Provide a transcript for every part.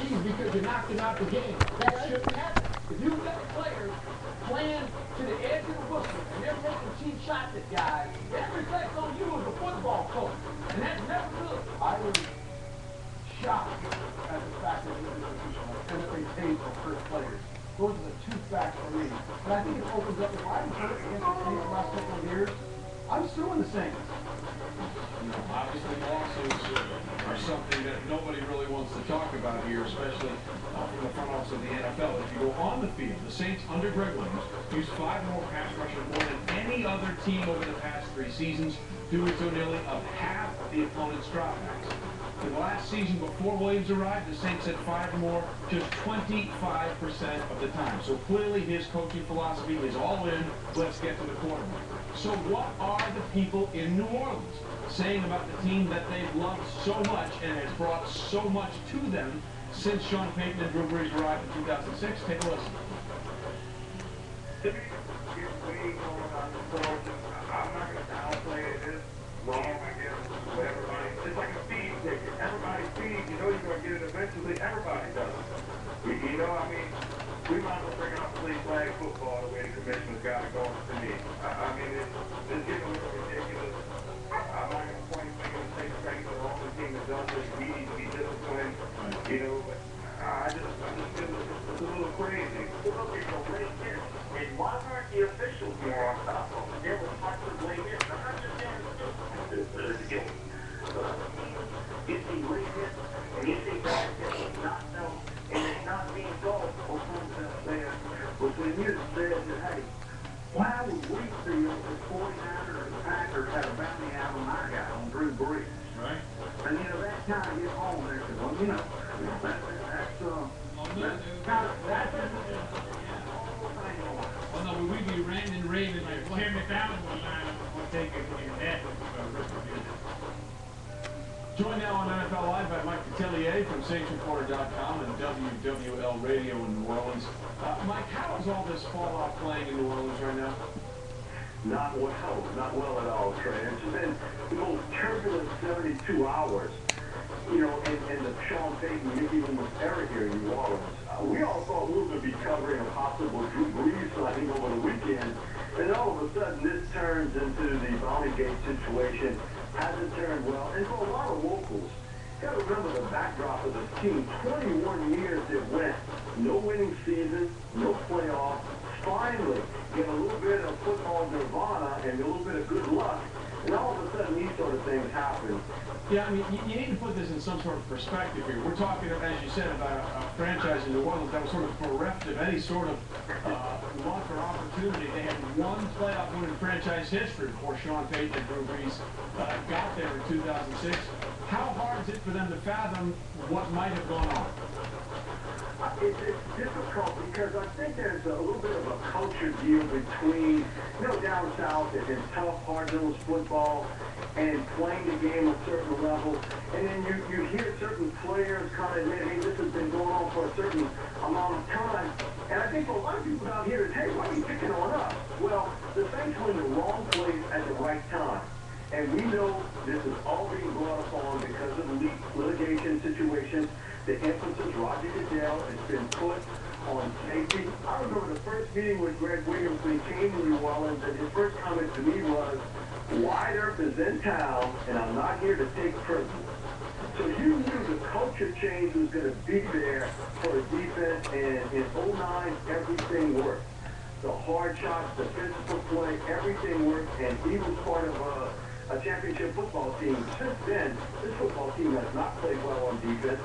leave because you knocked him out the game. That shouldn't happen. If you've got players playing to the edge of the whistle and they're making cheap shots at guys, that reflects on you as a football coach. And that's never good. I was shocked at the fact that they paid for first players. Those are the two facts for me. And I think it opens up the line for against the Saints the last couple of years. I'm still in the Saints. You know, obviously lawsuits are something that nobody really wants to talk about here, especially from the front office of the NFL. If you go on the field, the Saints under Greg Williams used 5 more pass rushers more than any other team over the past 3 seasons, doing so nearly of half the opponent's dropbacks. In the last season before Williams arrived, the Saints had 5 more just 25% of the time. So clearly his coaching philosophy is all in, let's get to the quarterback. So what are the people in New Orleans saying about the team that they've loved so much and has brought so much to them since Sean Payton and Drew Brees arrived in 2006? Take a listen. To me, it's way going on the court. I'm not going to downplay it. It's wrong, I guess, for everybody. It's like a speed ticket. Everybody speeds. You know you're going to get it eventually. Everybody does. You know, I mean, we might as well bring out play flag football the way the commissioner's got it going to me. I mean, it's getting a little ridiculous. I'm not going to point fingers and say the Saints are the only team that does this. We need to be disciplined, you know, but I just feel it's a little crazy. Look, it's a great hit. And why aren't the officials more on top of it? There was much to blame in. I'm not just saying it's a game. You see late hit, and you see bad hit, not known, and it's not being called. Or someone out there was when you said that, hey, why would we feel that 49ers and Packers had a bounty out on our guy, on Drew Brees? Right. And, you know, that kind of hit home there. Well, you know, Well, no, but we be ranting and raving like Tim McDonald one line. We'll take it in that. Joined now on NFL Live by Mike Detillier from SaintsReporter.com and WWL Radio in New Orleans. Mike, how is all this fallout playing in New Orleans right now? Not well at all, Trey. It's been the most turbulent 72 hours, you know, and the Sean Payton, Mickey Loomis era here in New Orleans. We all thought we were going to be covering a possible Drew Brees signing over the weekend, and all of a sudden this turns into the Bountygate situation. Hasn't turned well, and for a lot of locals, you got to remember the backdrop of this team. 21 years it went, no winning season, no playoffs. Finally, get a little bit of football nirvana and a little bit of good luck, and all of a sudden these sort of things happen. Yeah, I mean, you need to put this in some sort of perspective here. We're talking, as you said, about a franchise in New Orleans that was sort of bereft of any sort of luck or opportunity. They had one playoff win in franchise history before Sean Payton and Drew Brees got there in 2006. How hard is it for them to fathom what might have gone on? It's difficult because I think there's a little bit of a culture deal between, you know, down south and tough, hard-nosed football and playing the game at a certain level. And then you hear certain players kind of admit, hey, this has been going on for a certain amount of time. And I think for a lot of people out here, it's, hey, why are you picking on us? Well, the Saints were in the wrong place at the right time. And we know this is all being brought upon because of the litigation situations. The emphasis, Roger Goodell, has been put on safety. I remember the first meeting with Greg Williams when he came to New Orleans, and his first comment to me was, Wide Earp is in town, and I'm not here to take prisoners. So you knew the culture change was going to be there for the defense, and in 09, everything worked. The hard shots, the physical play, everything worked, and he was part of a championship football team. Since then, this football team has not played well on defense.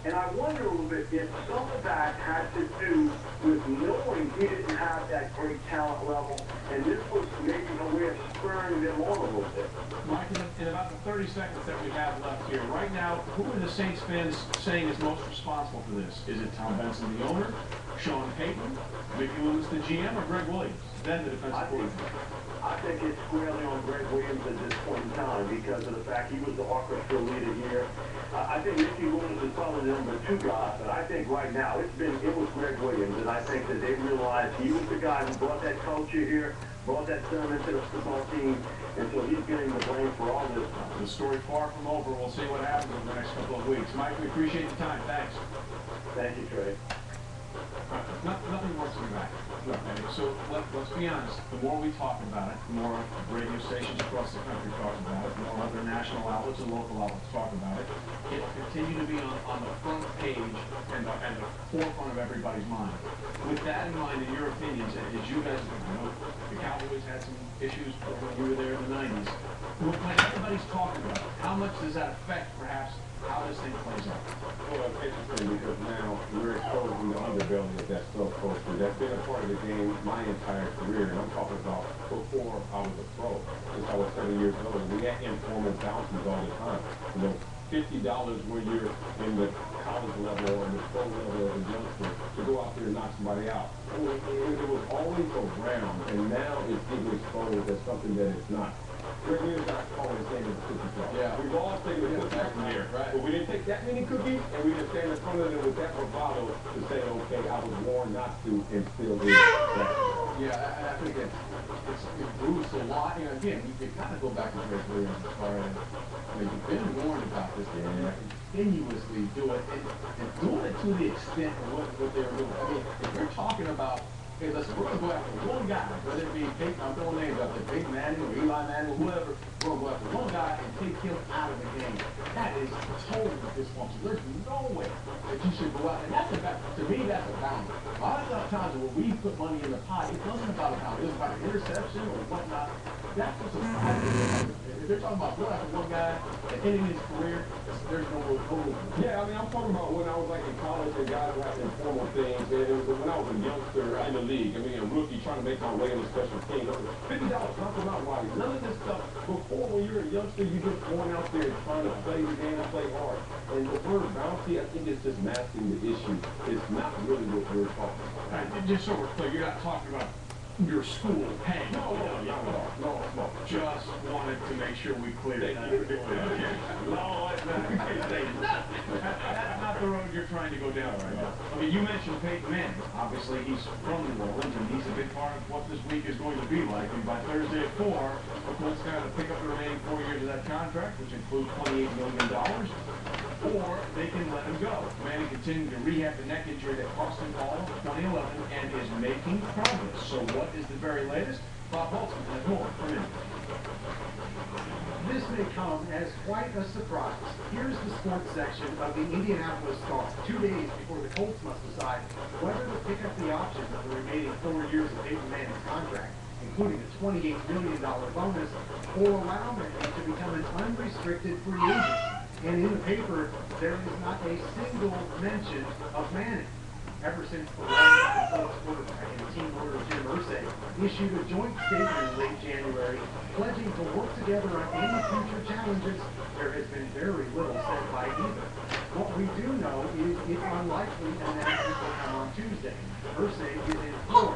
And I wonder a little bit if some of that had to do with knowing he didn't have that great talent level, and this was maybe a way of spurring them on a little bit. Mike, in about the 30 seconds that we have left here, right now, who are the Saints fans saying is most responsible for this? Is it Tom Benson, the owner, Sean Payton, Mickey Loomis, the GM, or Greg Williams, then the defensive coordinator? I think it's squarely on Greg Williams at this point in time because of the fact he was the orchestra leader here. I think Mickey Loomis is probably the number 2 guy, but I think right now it was Greg Williams, and I think that they realized he was the guy who brought that culture here, brought that sentiment to the football team, and so he's getting the blame for all this. The story far from over. We'll see what happens over the next couple of weeks. Mike, we appreciate the time. Thanks. Thank you, Trey. Nothing works in that. Okay, so let's be honest. The more we talk about it, the more radio stations across the country talk about it, the more other national outlets and local outlets talk about it. It'll continue to be on the front page and the forefront of everybody's mind. With that in mind, in your opinions, as you guys know, the Cowboys had some issues when you were there in the 90s. When everybody's talking about it, how much does that affect, perhaps, how this thing plays out? Well, it's interesting because now we're exposing the underbelly of that subculture. That's been a part of the game my entire career, and I'm talking about before I was a pro. Since I was 7 years old, we had informal bounties all the time. You know, $50 when you're in the college level or the pro level as a youngster to go out there and knock somebody out. It was always around, and now it's getting exposed as something that it's not. We're not calling the same as a cookie jar. Yeah. We've all taken a cookie from there, right. but we didn't take that many cookies, and we didn't stand in front of them with that bravado to say, okay, I was warned not to, and still is. Yeah, I think it proves a lot. You know, again, you can kind of go back to Greg Williams as far as, you've been warned about this, and you continuously do it, and doing it to the extent of what they were doing. I mean, if you're talking about, hey, listen, we're going to go after one guy, whether it be I'm throwing names out there, Peyton Manning or Eli Manning or whoever, we're going to go after one guy and take him out of the game. That is totally dysfunctional. There's no way that you should go out, and that's about, to me, that's a boundary. A lot of times when we put money in the pot, it wasn't about a boundary. It was about an interception or whatnot. That's just a side of it. If they're talking about going after one guy and ending his career, there's no rule. Yeah, I mean, I'm talking about when I was like in college and guys were having informal things, and it was when I was a youngster in the league. I mean, a rookie trying to make my way in the special team. $50 talking about why. None of this stuff. Before, when you're a youngster, you're just going out there and trying to play the game and play hard. And the word bounty, I think it's just masking the issue. It's not really what we're talking about. Right, just so we're clear, you're not talking about your school paying. No, no. Just wanted to make sure we cleared that. That's not the road you're trying to go down right now. I mean, you mentioned Peyton Manning. Obviously, he's from New Orleans, and he's a big part of what this week is going to be like. And by Thursday at 4, the Colts got to pick up the remaining 4 years of that contract, which includes $28 million, or they can let him go. Manning continued to rehab the neck injury that cost him all of 2011 and is making progress. So what is the very latest? Bob Holtzman has more for me. This may come as quite a surprise. Here's the sports section of the Indianapolis Star. 2 days before the Colts must decide whether to pick up the option of the remaining 4 years of Peyton Manning's contract, including a $28 million bonus, or allow Manning to become an unrestricted free agent. And in the paper, there is not a single mention of Manning. Ever since the Colts quarterback and team owner Jim Irsay issued a joint statement in late January pledging to work together on any future challenges, there has been very little said by either. What we do know is it's unlikely an announcement will come on Tuesday. Irsay is in full